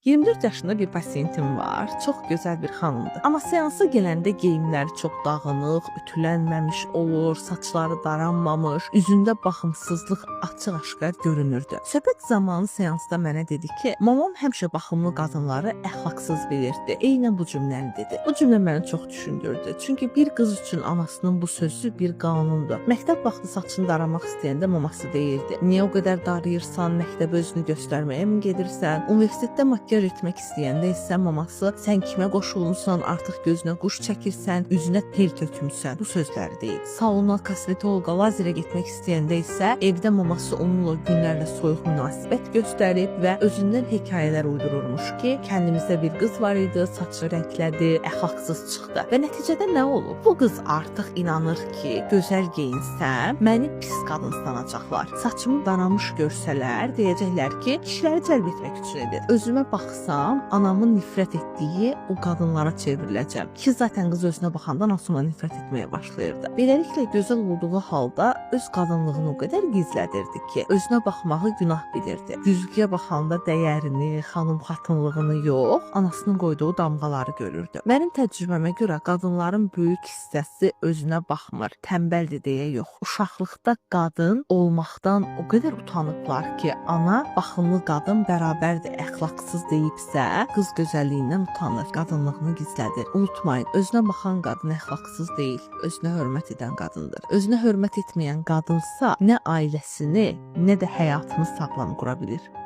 24 yaşında bir pasiyentim var. Çox gözəl bir xanımdır. Amma seansa gələndə geyimləri çox dağınıq, ütülənməmiş olur, saçları daranmamış, üzündə baxımsızlıq açıq-aşkar görünürdü. Söhbət zamanı seansda mənə dedi ki, mamam həmişə baxımlı qadınları əxlaqsız bilirdi. Eynən bu cümləni dedi. Bu cümlə məni çox düşündürdü. Çünki bir qız üçün anasının bu sözü bir qanundur. Məktəb vaxtı saçını daramaq istəyəndə maması deyirdi: "Niyə o qədər darayırsan? Məktəbə özünü göstərməyə mi gedirsən?" Universitetdə makyaj etmək istəyəndə isə maması: "Sən kimə qoşulmusan? Artıq gözünə quş çəkirsən, üzünə tel tökmüsən." Bu sözləri deyib. Salona, kosmetoloqa, lazerə getmək istəyəndə isə evdə maması onunla günlərlə soyuq münasibət göstərib və özündən hekayələr uydururmuş ki, kəndimizdə bir qız var idi, saçı rənglədi, əxlaqsız çıxdı. Və nəticədə nə olub? Bu qız artıq inanır ki, gözəl geyinsəm, məni pis qadın sanacaqlar. Saçımı daramış görsələr, deyəcəklər ki, kişiləri cəlb etmək üçün edir. Özümə baxsam, anamın nifrət etdiyi o qadınlara çevriləcəm. Ki, zaten qız özünə baxanda Nasuma nifrət etməyə başlayırdı. Beləliklə, gözəl olduğu halda öz qadınlığını o qədər gizlədirdi ki, özünə baxmağı günah bilirdi. Güzgüyə baxanda dəyərini, xanım xatınlığını yox, anasının qoyduğu damğaları görürdü. Mənim təcrübəmə görə qadınların böyük hissəsi özünə baxmır, tənbəldir deyə yox. Uşaqlıqda qadın olmaqdan o qədər utanıblar ki, ana baxımlı qadın bərabərdir, əxlaqsız deyibsə, qız gözəlliyindən utanır, qadınlığını gizlədir. Unutmayın, özünə baxan qadın əxlaqsız deyil, özünə hörmət edən qadındır. Özünə hörmət etməyən qadınsa nə ailəsini, nə də həyatını sağlam qura bilir.